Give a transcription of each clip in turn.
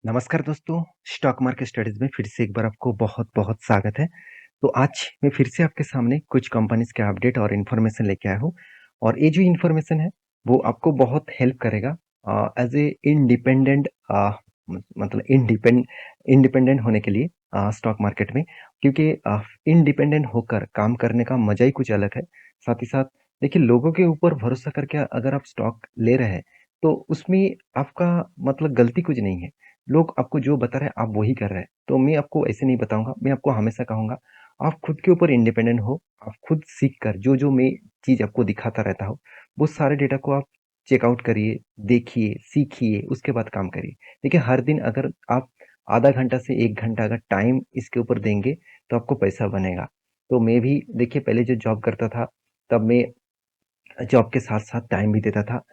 नमस्कार दोस्तों, stock market studies में फिर से एक बार आपको बहुत-बहुत स्वागत है। तो आज मैं फिर से आपके सामने कुछ कंपनीज़ के अपडेट और इन्फॉर्मेशन लेके आया हूँ और ये जो इन्फॉर्मेशन है, वो आपको बहुत हेल्प करेगा एज़ ए इंडिपेंडेंट मतलब इंडिपेंडेंट होने के लिए स्टॉक मार्केट में क्योंकि इंडिपेंडेंट होकर काम करने का मज़ा ही कुछ अलग है। साथ ही साथ देखिए लोगों के ऊपर भरोसा करके अगर आप स्टॉक ले रहे हैं, तो उसमें आपका मतलब गलती कुछ नहीं है। लोग आपको जो बता रहे हैं आप वही कर रहे हैं। तो मैं आपको ऐसे नहीं बताऊँगा, मैं आपको हमेशा कहूँगा आप खुद के ऊपर इंडिपेंडेंट हो, आप खुद सीख कर जो-जो मैं चीज़ आपको दिखाता रहता हूँ, वो सारे डेटा को आप चेक आउट करिए, देखिए, सीखिए, उसके बाद काम करिए। देखिए हर दिन अगर आप आधा घंटा से 1 घंटा अगर टाइम इसके ऊपर देंगे, तो आपको पैसा बनेगा। तो मैं भी देखिए पहले जो जॉब करता था, तब मैं जॉब के साथ-साथ टाइम भी देता था।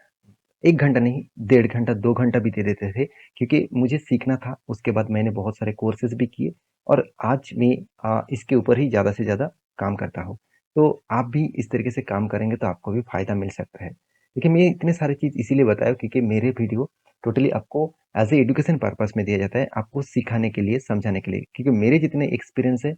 1 घंटा नहीं, डेढ़ घंटा, 2 घंटा भी दे देते थे क्योंकि मुझे सीखना था। उसके बाद मैंने बहुत सारे कोर्सेज़ भी किए और आज मैं इसके ऊपर ही ज़्यादा से ज़्यादा काम करता हूँ। तो आप भी इस तरीके से काम करेंगे तो आपको भी फ़ायदा मिल सकता है। देखिए, मैं इतने सारी चीज़ इसीलिए बताया क्योंकि मेरे वीडियो टोटली आपको एज़ ए एजुकेशन पर्पज़ में दिया जाता है, आपको सिखाने के लिए, समझाने के लिए। क्योंकि मेरे जितने एक्सपीरियंस है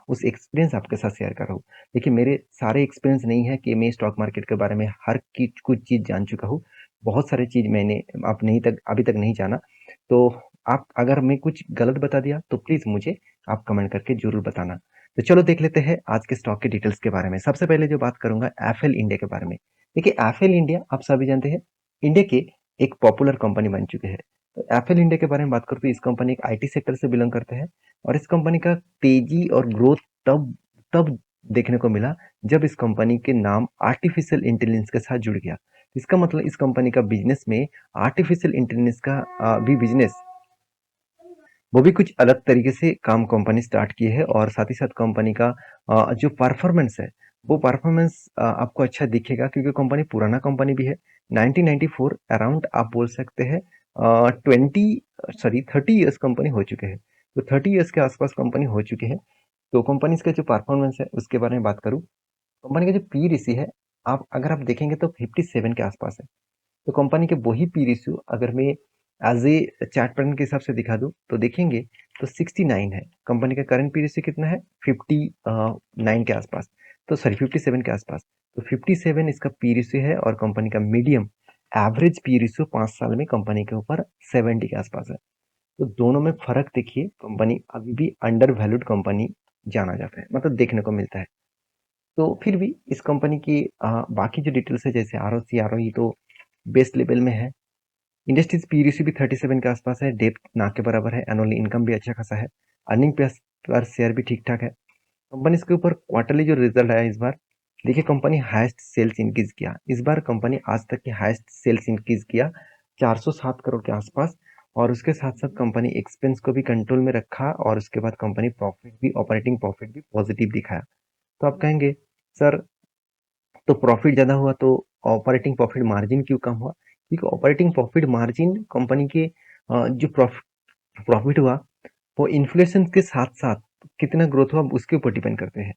उस एक्सपीरियंस आपके साथ शेयर कर रहा हूँ। देखिए, मेरे सारे एक्सपीरियंस नहीं है कि मैं स्टॉक मार्केट के बारे में हर की कुछ चीज़ जान चुका हूँ। बहुत सारी चीज़ मैंने आप नहीं तक अभी तक नहीं जाना। तो आप अगर मैं कुछ गलत बता दिया तो प्लीज़ मुझे आप कमेंट करके ज़रूर बताना। तो चलो देख लेते हैं आज के स्टॉक के डिटेल्स के बारे में। सबसे पहले जो बात करूँगा एफएल इंडिया के बारे में। देखिए एफएल इंडिया आप सभी जानते हैं, इंडिया के एक पॉपुलर कंपनी बन चुके हैं। तो एफएल इंडिया के बारे में बात करूँ तो इस कंपनी एक आईटी सेक्टर से बिलॉन्ग करते हैं और इस कंपनी का तेज़ी और ग्रोथ तब तब देखने को मिला जब इस कंपनी के नाम आर्टिफिशियल इंटेलिजेंस के साथ जुड़ गया। इसका मतलब इस कंपनी का बिजनेस में आर्टिफिशियल इंटेलिजेंस का भी बिजनेस वो भी कुछ अलग तरीके से काम कंपनी स्टार्ट की है और साथ ही साथ कंपनी का जो परफॉर्मेंस है वो परफॉर्मेंस आपको अच्छा दिखेगा क्योंकि कंपनी पुराना कंपनी भी है 1994 अराउंड आप बोल सकते हैं 30 इयर्स कंपनी हो चुके हैं। तो 30 इयर्स के आसपास कंपनी हो चुके हैं। तो कंपनी का जो परफॉर्मेंस है उसके बारे में बात करूँ, कंपनी का जो पी रेशियो है आप अगर आप देखेंगे तो 57 के आसपास है। तो कंपनी के वही पी रेशियो अगर मैं एज ए चार्ट पैटर्न के हिसाब से दिखा दूं तो देखेंगे तो 69 है। कंपनी का करंट पी रेशियो कितना है 59 के आसपास, तो सॉरी 57 के आसपास। तो 57 इसका पी रेशियो है और कंपनी का मीडियम एवरेज पी रेशियो 5 साल में कंपनी के ऊपर 70 के आसपास है। तो दोनों में फर्क देखिए, कंपनी अभी भी अंडर वैल्यूड कंपनी जाना जाता है, मतलब देखने को मिलता है। तो फिर भी इस कंपनी की बाकी जो डिटेल्स है जैसे R O C R O ई तो बेस्ट लेवल में है। इंडस्ट्रीज पी रेशियो भी 37 के आसपास है, डेप्थ ना के बराबर है, एनुअल इनकम भी अच्छा खासा है, अर्निंग पर शेयर भी ठीक ठाक है। कंपनी इसके ऊपर क्वार्टरली जो रिजल्ट आया इस बार, देखिए कंपनी हाईएस्ट सेल्स इंक्रीज किया। इस बार कंपनी आज तक की हाईएस्ट सेल्स इंक्रीज किया 407 करोड़ के आसपास और उसके साथ साथ कंपनी एक्सपेंस को भी कंट्रोल में रखा और उसके बाद कंपनी प्रॉफिट भी ऑपरेटिंग प्रॉफिट भी पॉजिटिव दिखाया। तो आप कहेंगे सर तो प्रॉफिट ज़्यादा हुआ तो ऑपरेटिंग प्रॉफिट मार्जिन क्यों कम हुआ? क्योंकि ऑपरेटिंग प्रॉफिट मार्जिन कंपनी के जो प्रॉफिट हुआ वो इन्फ्लेशन के साथ-साथ कितना ग्रोथ हुआ उसके ऊपर डिपेंड करते हैं।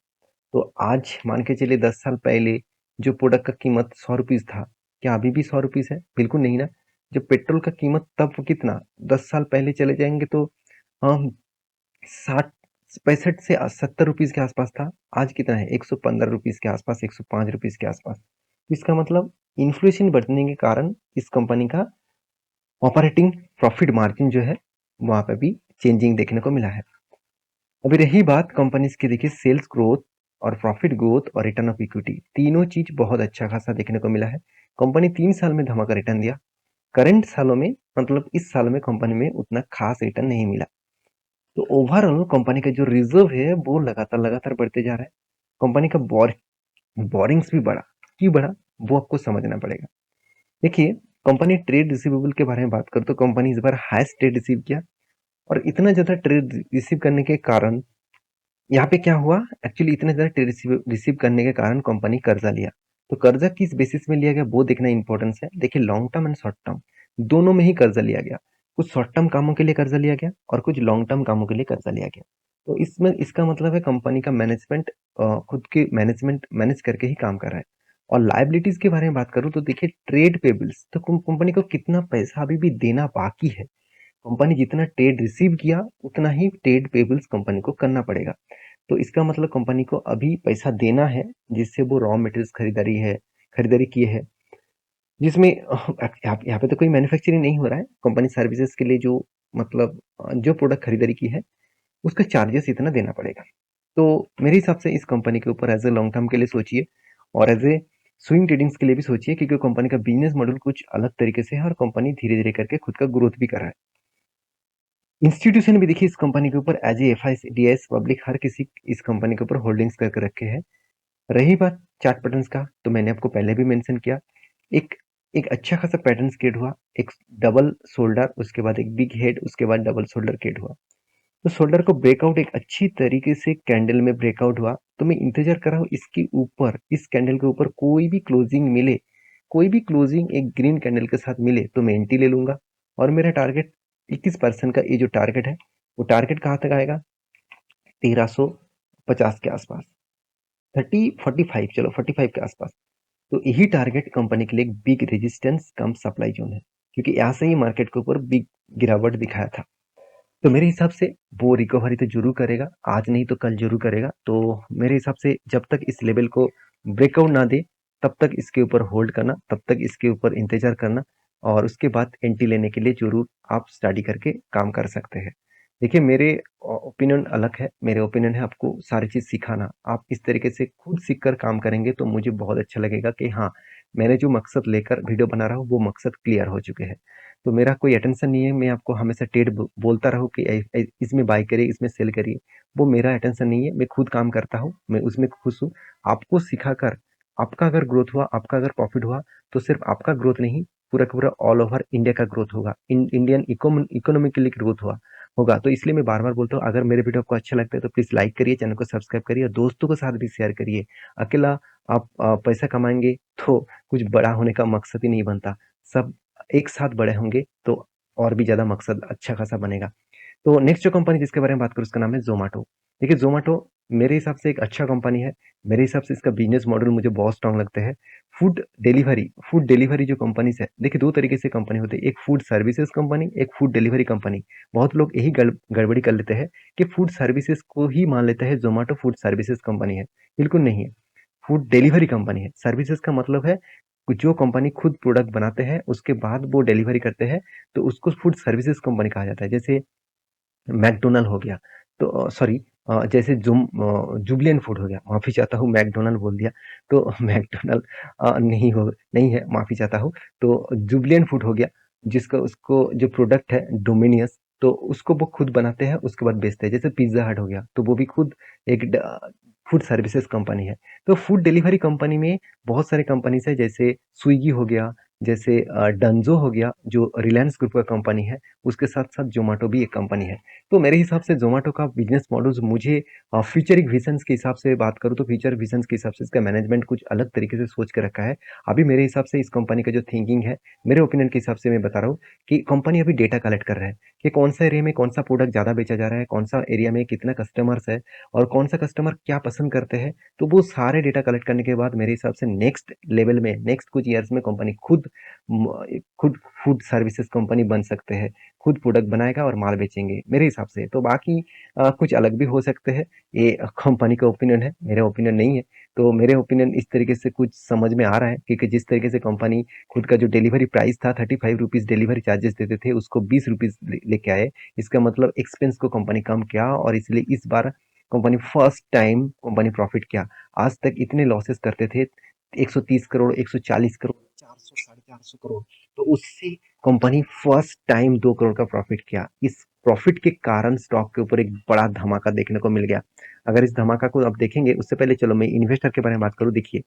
तो आज मान के चलिए 10 साल पहले जो प्रोडक्ट का कीमत ₹100 था, क्या अभी भी ₹100 है? बिल्कुल नहीं ना। जो पेट्रोल का कीमत तब कितना 10 साल पहले चले जाएँगे तो हम 60 65 से 70 रुपीस के आसपास था। आज कितना है 115 रुपीस के आसपास, 105 रुपीस के आसपास। इसका मतलब इन्फ्लेशन बढ़ने के कारण इस कंपनी का ऑपरेटिंग प्रॉफिट मार्जिन जो है वहां पे भी चेंजिंग देखने को मिला है। अभी रही बात कंपनीज की, देखिए सेल्स ग्रोथ और प्रॉफिट ग्रोथ और रिटर्न ऑफ इक्विटी तीनों चीज बहुत अच्छा खासा देखने को मिला है। कंपनी 3 साल में धमाका रिटर्न दिया। करंट सालों में मतलब इस साल में कंपनी में उतना खास रिटर्न नहीं मिला। तो ओवरऑल कंपनी का जो रिजर्व है वो लगातार लगातार बढ़ते जा रहा है। कंपनी का बोरिंग्स भी बढ़ा। क्यों बढ़ा वो आपको समझना पड़ेगा। देखिए कंपनी ट्रेड रिसीवेबल के बारे में बात करो तो कंपनी इस बार हाईएस्ट ट्रेड रिसीव किया और इतना ज्यादा ट्रेड रिसीव करने के कारण यहाँ पे क्या हुआ, एक्चुअली इतने ज्यादा ट्रेड रिसीव करने के कारण कंपनी कर्जा लिया। तो कर्जा किस बेसिस में लिया गया वो देखना इंपॉर्टेंस है। देखिए long term and short term दोनों में ही कर्जा लिया गया। कुछ शॉर्ट टर्म कामों के लिए कर्जा लिया गया और कुछ लॉन्ग टर्म कामों के लिए कर्जा लिया गया। तो इसमें इसका मतलब है कंपनी का मैनेजमेंट खुद के मैनेजमेंट मैनेज करके ही काम कर रहा है। और लाइबिलिटीज के बारे में बात करूं तो देखिए ट्रेड पेबल्स तो कंपनी को कितना पैसा अभी भी देना बाकी है। कंपनी जितना ट्रेड रिसीव किया उतना ही ट्रेड पेबल्स कंपनी को करना पड़ेगा। तो इसका मतलब कंपनी को अभी पैसा देना है, जिससे वो रॉ मटेरियल्स खरीदारी किए है, जिसमें यहाँ पे तो कोई मैन्युफैक्चरिंग नहीं हो रहा है। कंपनी सर्विसेज के लिए जो मतलब जो प्रोडक्ट खरीदारी की है उसका चार्जेस इतना देना पड़ेगा। तो मेरे हिसाब से इस कंपनी के ऊपर एज ए लॉन्ग टर्म के लिए सोचिए और एज ए स्विंग ट्रेडिंग्स के लिए भी सोचिए, क्योंकि कंपनी का बिजनेस मॉडल कुछ अलग तरीके से है और कंपनी धीरे धीरे करके खुद का ग्रोथ भी कर रहा है। इंस्टीट्यूशन भी देखिए इस कंपनी के ऊपर as A F I D S public हर किसी इस कंपनी के ऊपर होल्डिंग्स करके रखे हैं। रही बात चार्ट पैटर्न्स का, तो मैंने आपको पहले भी मेंशन किया, एक एक अच्छा खासा पैटर्न क्रिएट हुआ, एक डबल शोल्डर, उसके बाद एक बिग हेड, उसके बाद डबल शोल्डर क्रिएट हुआ। तो शोल्डर को ब्रेकआउट एक अच्छी तरीके से कैंडल में ब्रेकआउट हुआ, तो मैं इंतजार कर रहा हूँ इसके ऊपर, इस कैंडल के ऊपर कोई भी क्लोजिंग मिले, कोई भी क्लोजिंग एक ग्रीन कैंडल के साथ मिले तो मैं एंट्री ले लूंगा। और मेरा टारगेट 21% का ये जो टारगेट है, वो टारगेट कहाँ तक आएगा, 1350 के आसपास, 3045, चलो 45 के आसपास। तो यही टारगेट कंपनी के लिए एक बिग रेजिस्टेंस कम सप्लाई जोन है, क्योंकि यहाँ से ही मार्केट के ऊपर बिग गिरावट दिखाया था। तो मेरे हिसाब से वो रिकवरी तो जरूर करेगा, आज नहीं तो कल जरूर करेगा। तो मेरे हिसाब से जब तक इस लेवल को ब्रेकआउट ना दे तब तक इसके ऊपर होल्ड करना, तब तक इसके ऊपर इंतजार करना, और उसके बाद एंट्री लेने के लिए जरूर आप स्टडी करके काम कर सकते हैं। देखिए मेरे ओपिनियन अलग है, मेरे ओपिनियन है आपको सारी चीज़ सिखाना। आप इस तरीके से खुद सीख कर काम करेंगे तो मुझे बहुत अच्छा लगेगा कि हाँ, मैंने जो मकसद लेकर वीडियो बना रहा हूँ वो मकसद क्लियर हो चुके हैं। तो मेरा कोई अटेंशन नहीं है मैं आपको हमेशा ट्रेड बोलता रहूँ कि इसमें बाय करिए, इसमें सेल करिए, वो मेरा अटेंशन नहीं है। मैं खुद काम करता हूँ, मैं उसमें खुश हूँ। आपको सिखाकर आपका अगर ग्रोथ हुआ, आपका अगर प्रॉफिट हुआ, तो सिर्फ आपका ग्रोथ नहीं, पूरा का पूरा ऑल ओवर इंडिया का ग्रोथ होगा, इंडियन इकोनॉमिकली ग्रोथ होगा। तो इसलिए मैं बार बार बोलता हूँ, अगर मेरे वीडियो आपको अच्छा लगता है तो प्लीज लाइक करिए, चैनल को सब्सक्राइब करिए और दोस्तों के साथ भी शेयर करिए। अकेला आप पैसा कमाएंगे तो कुछ बड़ा होने का मकसद ही नहीं बनता। सब एक साथ बड़े होंगे तो और भी ज्यादा मकसद अच्छा खासा बनेगा। तो नेक्स्ट जो कंपनी जिसके बारे में बात करूँ उसका नाम है जोमेटो। देखिए जोमेटो मेरे हिसाब से एक अच्छा कंपनी है। मेरे हिसाब से इसका बिजनेस मॉडल मुझे बहुत स्ट्रांग लगता है। फूड डिलीवरी जो कंपनीज है, देखिए दो तरीके से कंपनी होती है, एक फूड सर्विसेज कंपनी, एक फूड डिलीवरी कंपनी। बहुत लोग यही गड़बड़ी कर लेते हैं कि फूड सर्विसेज को ही मान लेते हैं जोमेटो फूड सर्विसेज कंपनी है। बिल्कुल नहीं है, फूड डिलीवरी कंपनी है। सर्विसेज का मतलब है जो कंपनी खुद प्रोडक्ट बनाते हैं उसके बाद वो डिलीवरी करते हैं, तो उसको फूड सर्विसेज कंपनी कहा जाता है। जैसे मैकडोनल्ड हो गया, तो सॉरी, जैसे जुबलियन फूड हो गया, माफ़ी चाहता हूँ मैकडोनल्ड बोल दिया, तो मैकडोनल्ड नहीं है, माफ़ी चाहता हूँ। तो जुबलियन फूड हो गया, जिसका उसको जो प्रोडक्ट है डोमिनियस, तो उसको वो खुद बनाते हैं उसके बाद बेचते हैं। जैसे पिज्ज़ा हट हो गया, तो वो भी खुद एक फूड सर्विसेज कंपनी है। तो फूड डिलीवरी कंपनी में बहुत सारे कंपनीज है, जैसे स्विगी हो गया, जैसे डंजो हो गया जो रिलायंस ग्रुप का कंपनी है, उसके साथ साथ जोमेटो भी एक कंपनी है। तो मेरे हिसाब से जोमेटो का बिजनेस मॉडल मुझे फ्यूचरिक विजन्स के हिसाब से बात करूँ तो फ्यूचर विजन्स के हिसाब से इसका मैनेजमेंट कुछ अलग तरीके से सोच के रखा है। अभी मेरे हिसाब से इस कंपनी का जो थिंकिंग है, मेरे ओपिनियन के हिसाब से मैं बता रहा हूँ कि कंपनी अभी डेटा कलेक्ट कर रहा है कि कौन सा एरिया में कौन सा प्रोडक्ट ज़्यादा बेचा जा रहा है, कौन सा एरिया में कितना कस्टमर्स है और कौन सा कस्टमर क्या पसंद करते हैं। तो वो सारे डेटा कलेक्ट करने के बाद मेरे हिसाब से नेक्स्ट लेवल में, नेक्स्ट कुछ ईयर्स में कंपनी खुद फूड सर्विसेज कंपनी बन सकते हैं, खुद प्रोडक्ट बनाएगा और माल बेचेंगे मेरे हिसाब से। तो बाकी कुछ अलग भी हो सकते हैं, ये कंपनी का ओपिनियन है, मेरे ओपिनियन नहीं है। तो मेरे ओपिनियन इस तरीके से कुछ समझ में आ रहा है, क्योंकि जिस तरीके से कंपनी खुद का जो डिलीवरी प्राइस था 35 रुपीज़ डिलीवरी चार्जेस देते थे, उसको 20 रुपीज़ लेके आए। इसका मतलब एक्सपेंस को कंपनी कम किया और इसलिए इस बार company first time company profit किया। आज तक इतने लॉसेस करते थे, 130 करोड़, 140 करोड़, 400, 450 करोड़। तो उससे कंपनी फर्स्ट टाइम 2 करोड़ का प्रॉफिट किया। इस प्रॉफिट के कारण स्टॉक के ऊपर एक बड़ा धमाका देखने को मिल गया। अगर इस धमाका को आप देखेंगे, उससे पहले चलो मैं इन्वेस्टर के बारे में बात करूं। देखिए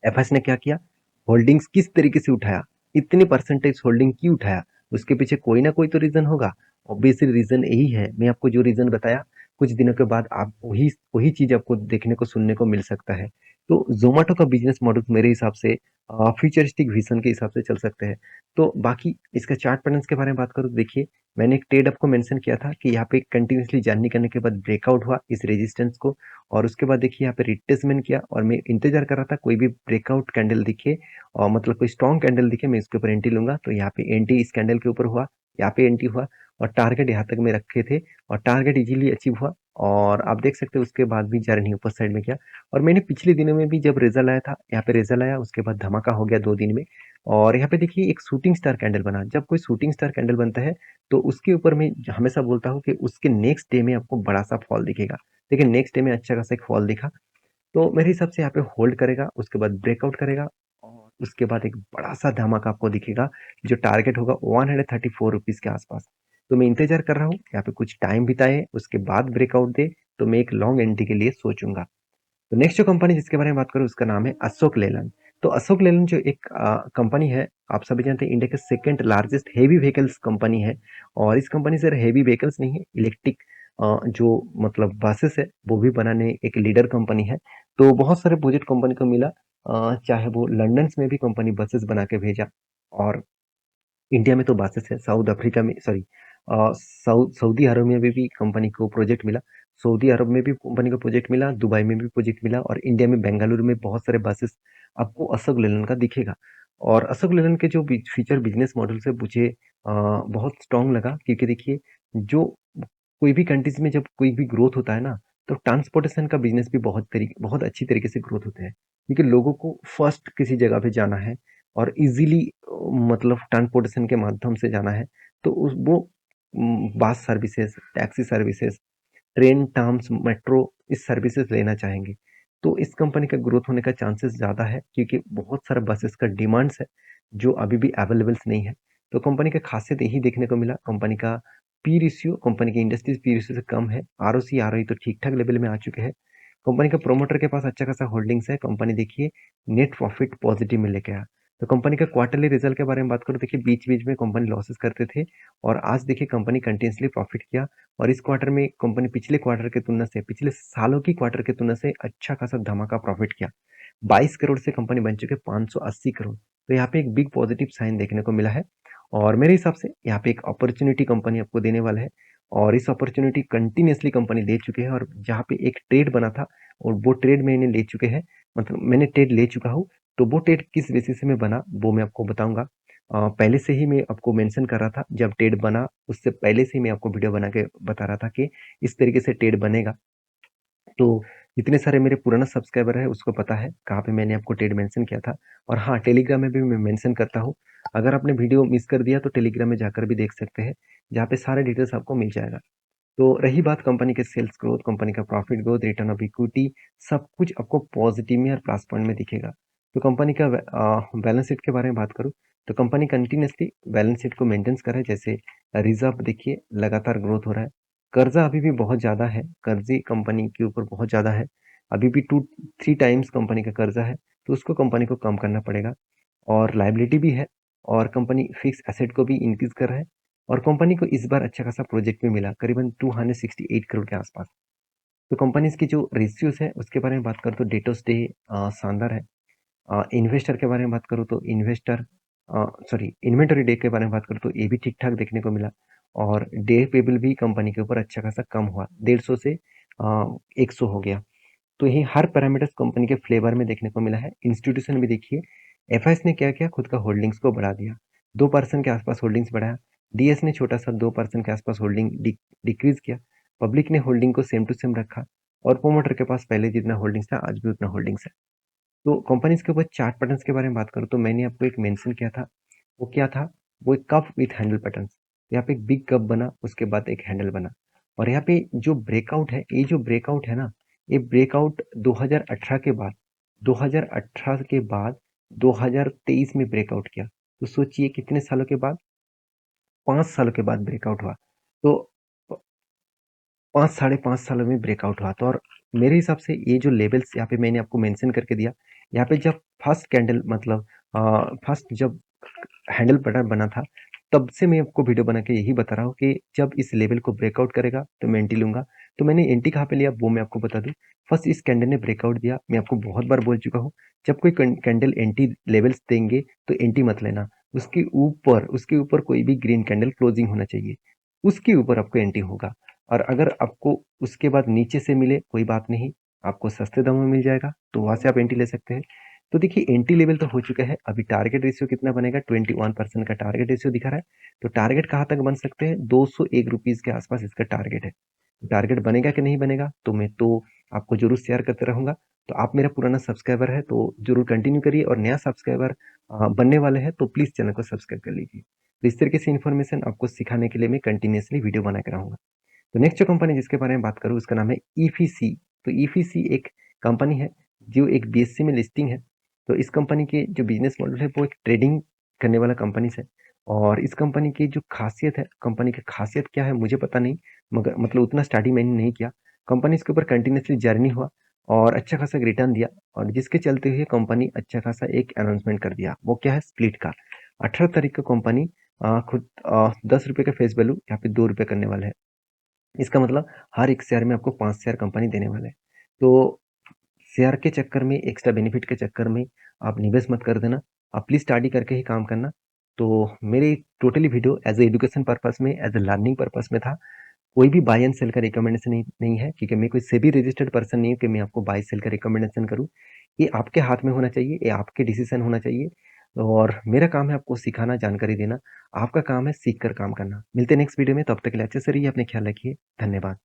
एफएस ने क्या किया, होल्डिंग्स किस तरीके से उठाया, इतनी परसेंटेज होल्डिंग क्यों उठाया, उसके पीछे कोई ना कोई तो रीजन होगा। ऑब्वियसली रीजन यही है, मैं आपको जो रीजन बताया कुछ दिनों के बाद आप वही वही चीज आपको देखने को सुनने को मिल सकता है। तो जोमेटो का बिजनेस मॉडल मेरे हिसाब से फ्यूचरिस्टिक विजन के हिसाब से चल सकते हैं। तो बाकी इसका चार्ट पैटर्न्स के बारे में बात करूँ तो देखिए मैंने एक ट्रेड आपको मेंशन किया था कि यहाँ पे कंटिन्यूसली जर्नी करने के बाद ब्रेकआउट हुआ इस रेजिस्टेंस को, और उसके बाद देखिए यहाँ पे रिट्रेसमेंट किया और मैं इंतजार कर रहा था कोई भी ब्रेकआउट कैंडल दिखे और मतलब कोई स्ट्रॉन्ग कैंडल दिखे मैं इसके ऊपर एंट्री लूंगा। तो यहाँ पे एंट्री इस कैंडल के ऊपर हुआ, यहाँ पे एंट्री हुआ और टारगेट यहाँ तक में रखे थे और टारगेट इजीली अचीव हुआ और आप देख सकते हो उसके बाद भी जर्नी ऊपर साइड में किया। और मैंने पिछले दिनों में भी जब रिजल्ट आया था, यहाँ पे रिजल्ट आया, उसके बाद धमाका हो गया 2 दिन में। और यहाँ पे देखिए एक शूटिंग स्टार कैंडल बना। जब कोई शूटिंग स्टार कैंडल बनता है तो उसके ऊपर मैं हमेशा बोलता हूँ कि उसके नेक्स्ट डे में आपको बड़ा सा फॉल दिखेगा। देखिए नेक्स्ट डे में अच्छा खासा एक फॉल दिखा, तो मेरे हिसाब से यहाँ पे होल्ड करेगा, उसके बाद ब्रेकआउट करेगा और उसके बाद एक बड़ा सा धमाका आपको दिखेगा जो टारगेट होगा 134 रुपीज के आसपास। तो मैं इंतजार कर रहा हूँ, यहाँ पे कुछ टाइम बिताए उसके बाद ब्रेकआउट दे तो मैं एक लॉन्ग एंट्री के लिए सोचूंगा। तो नेक्स्ट जो कंपनी जिसके बारे में बात करूँ उसका नाम है अशोक लेलैंड। तो अशोक लेलैंड जो एक कंपनी है, आप सभी जानते हैं इंडिया के second largest heavy vehicles company है। और इस कंपनी से हेवी व्हीकल्स नहीं है, इलेक्ट्रिक जो मतलब बसेस है वो भी बनाने एक लीडर कंपनी है। तो बहुत सारे प्रोजेक्ट कंपनी को मिला, चाहे वो लंदन में भी कंपनी बसेस बना के भेजा और इंडिया में तो बसेस है, साउथ अफ्रीका में सॉरी सऊदी अरब में भी कंपनी को प्रोजेक्ट मिला। सऊदी अरब में भी कंपनी को प्रोजेक्ट मिला, दुबई में भी प्रोजेक्ट मिला और इंडिया में बेंगलुरु में बहुत सारे बसेस आपको अशोक लेलैंड का दिखेगा। और अशोक लेलैंड के जो फीचर बिजनेस मॉडल से मुझे बहुत स्ट्रांग लगा, क्योंकि देखिए जो कोई भी कंट्रीज में जब कोई भी ग्रोथ होता है ना, तो ट्रांसपोर्टेशन का बिजनेस भी बहुत अच्छी तरीके से ग्रोथ होता है, क्योंकि लोगों को फर्स्ट किसी जगह पे जाना है और इजीली मतलब ट्रांसपोर्टेशन के माध्यम से जाना है, तो उस वो bus services, taxi services, train, trams, metro इस सर्विसेज लेना चाहेंगे। तो इस कंपनी का ग्रोथ होने का चांसेस ज़्यादा है, क्योंकि बहुत सारे बसेस का डिमांड्स है जो अभी भी अवेलेबल्स नहीं है। तो कंपनी का खासियत यही देखने को मिला, कंपनी का पी रेशियो कंपनी की इंडस्ट्रीज पी रेशियो से कम है, आरओसी आरओई तो ठीक ठाक लेवल में आ चुके हैं। कंपनी का प्रोमोटर के पास अच्छा खासा होल्डिंग्स है। कंपनी देखिए नेट प्रॉफिट पॉजिटिव में लेके आया। तो कंपनी का क्वार्टरली रिजल्ट के बारे में बात करूँ, देखिए बीच बीच में कंपनी लॉसेस करते थे और आज देखिए कंपनी कंटिन्यूसली प्रॉफिट किया। और इस क्वार्टर में कंपनी पिछले क्वार्टर की तुलना से, पिछले सालों की क्वार्टर की तुलना से अच्छा खासा धमाका प्रॉफिट किया। 22 करोड़ से कंपनी बन चुके 580 करोड़। तो यहाँ पे एक बिग पॉजिटिव साइन देखने को मिला है और मेरे हिसाब से यहाँ पे एक अपॉर्चुनिटी कंपनी आपको देने वाला है और इस अपॉर्चुनिटी कंटिन्यूसली कंपनी ले चुके हैं। और जहाँ पे एक ट्रेड बना था और वो ट्रेड मैंने ले चुके हैं, मतलब मैंने ट्रेड ले चुका हूँ। तो वो ट्रेड किस बेसिस में बना वो मैं आपको बताऊंगा। पहले से ही मैं आपको मेंशन कर रहा था, जब ट्रेड बना उससे पहले से ही मैं आपको वीडियो बना के बता रहा था कि इस तरीके से ट्रेड बनेगा। तो जितने सारे मेरे पुराना सब्सक्राइबर है उसको पता है कहाँ पे मैंने आपको ट्रेड मेंशन किया था। और हाँ, टेलीग्राम में भी मैं मेंशन करता हूँ। अगर आपने वीडियो मिस कर दिया तो टेलीग्राम में जाकर भी देख सकते हैं, जहाँ पे सारे डिटेल्स आपको मिल जाएगा। तो रही बात कंपनी के सेल्स ग्रोथ, कंपनी का profit growth, return of equity, सब कुछ आपको पॉजिटिव में और प्लस पॉइंट में दिखेगा। तो कंपनी का बैलेंस शीट के बारे में बात करूँ तो कंपनी कंटिन्यूसली बैलेंस शीट को मेंटेन कर रहा है। जैसे रिजर्व देखिए लगातार ग्रोथ हो रहा है, कर्जा अभी भी बहुत ज़्यादा है, कर्जे कंपनी के ऊपर बहुत ज़्यादा है, अभी भी 2-3 टाइम्स कंपनी का कर्जा है, तो उसको कंपनी को कम करना पड़ेगा। और लाइबिलिटी भी है और कंपनी फिक्स एसेट को भी इंक्रीज कर रहा है। और कंपनी को इस बार अच्छा खासा प्रोजेक्ट भी मिला, करीबन 268 करोड़ के आसपास। तो कंपनीज की जो रेशियोज है उसके बारे में बात करूँ तो डेटोस डे शानदार है। इन्वेस्टर के बारे में बात करूँ तो इन्वेंटरी डे के बारे में बात करूँ तो ये भी ठीक ठाक देखने को मिला। और डे पेबल भी कंपनी के ऊपर अच्छा खासा कम हुआ, 150 से 100 हो गया। तो यही हर पैरामीटर्स कंपनी के फ्लेवर में देखने को मिला है। इंस्टीट्यूशन भी देखिए, एफआईएस ने क्या किया, खुद का होल्डिंग्स को बढ़ा दिया, 2% के आसपास होल्डिंग्स बढ़ाया। डीएस ने छोटा सा 2% के आसपास होल्डिंग डिक्रीज किया। पब्लिक ने होल्डिंग को सेम टू सेम रखा और प्रोमोटर के पास पहले जितना होल्डिंग्स था आज भी उतना होल्डिंग्स है। तो कंपनीज के ऊपर चार्ट पैटर्न्स के बारे में बात करूँ तो मैंने आपको एक मेंशन किया था, वो क्या था, वो एक कप विथ हैंडल पैटर्न्स। यहाँ पे एक बिग कप बना, उसके बाद एक हैंडल बना। और यहाँ पे जो ब्रेकआउट है, ये जो ब्रेकआउट है ना, ये ब्रेकआउट 2018 के बाद 2018 के बाद 2023 में ब्रेकआउट किया। तो सोचिए कितने सालों के बाद, 5 सालों के बाद ब्रेकआउट हुआ। तो 5 साढ़े 5 सालों में ब्रेकआउट हुआ। तो और मेरे हिसाब से ये जो लेवल्स यहाँ पे मैंने आपको मेंशन करके दिया, यहाँ पे जब फर्स्ट कैंडल मतलब फर्स्ट जब हैंडल पैटर्न बना था, तब से मैं आपको वीडियो बना के यही बता रहा हूँ कि जब इस लेवल को ब्रेकआउट करेगा तो मैं एंट्री लूंगा। तो मैंने एंट्री कहाँ पे लिया वो मैं आपको बता दूं। फर्स्ट इस कैंडल ने ब्रेकआउट दिया, मैं आपको बहुत बार बोल चुका हूँ, जब कोई कैंडल एंट्री लेवल्स देंगे तो एंट्री मत लेना। उसके ऊपर कोई भी ग्रीन कैंडल क्लोजिंग होना चाहिए, उसके ऊपर आपको एंट्री होगा। और अगर आपको उसके बाद नीचे से मिले कोई बात नहीं, आपको सस्ते दामों में मिल जाएगा, तो वहां से आप एंट्री ले सकते हैं। तो देखिए एंट्री लेवल तो हो चुका है, अभी टारगेट रेशियो कितना बनेगा, 21% का टारगेट रेशियो दिखा रहा है। तो टारगेट कहाँ तक बन सकते हैं, 201 रुपीज़ के आसपास इसका टारगेट है। टारगेट बनेगा कि नहीं बनेगा, तो मैं तो आपको जरूर शेयर करते रहूंगा। तो आप मेरा पुराना सब्सक्राइबर है तो जरूर कंटिन्यू करिए, और नया सब्सक्राइबर बनने वाले हैं तो प्लीज़ चैनल को सब्सक्राइब कर लीजिए। तो इस तरीके से इन्फॉर्मेशन आपको सिखाने के लिए मैं कंटिन्यूसली वीडियो बना के रहूँगा। तो नेक्स्ट जो कंपनी जिसके बारे में बात करूँ उसका नाम है ईफीसी। तो ईफीसी एक कंपनी है जो एक बीएससी में लिस्टिंग है। तो इस कंपनी के जो बिजनेस मॉडल है वो एक ट्रेडिंग करने वाला कंपनी है। और इस कंपनी की जो खासियत है, कंपनी की खासियत क्या है मुझे पता नहीं, मगर मतलब उतना स्टडी मैंने नहीं किया। कंपनी इसके ऊपर कंटिन्यूसली जर्नी हुआ और अच्छा खासा रिटर्न दिया, और जिसके चलते हुए कंपनी अच्छा खासा एक अनाउंसमेंट कर दिया, वो क्या है, स्प्लिट का। 18 तारीख को कंपनी खुद 10 रुपये का फेस वैल्यू यहाँ पे 2 रुपये करने वाला है। इसका मतलब हर एक शेयर में आपको 5 शेयर कंपनी देने वाले हैं। तो शेयर के चक्कर में, एक्स्ट्रा बेनिफिट के चक्कर में आप निवेश मत कर देना। आप प्लीज स्टडी करके ही काम करना। तो मेरे totally video as a education purpose में, एज ए लर्निंग पर्पस में था। कोई भी बाय एंड सेल का रिकमेंडेशन नहीं है, क्योंकि मैं कोई सेबी रजिस्टर्ड पर्सन नहीं हूँ कि मैं आपको बाय सेल का रिकमेंडेशन करूँ। ये आपके हाथ में होना चाहिए, ये आपके डिसीजन होना चाहिए। और मेरा काम है आपको सिखाना, जानकारी देना। आपका काम है सीख कर काम करना। मिलते हैं नेक्स्ट वीडियो में, तब तक के लिए अच्छे से रहिए, अपने ख्याल रखिए। धन्यवाद।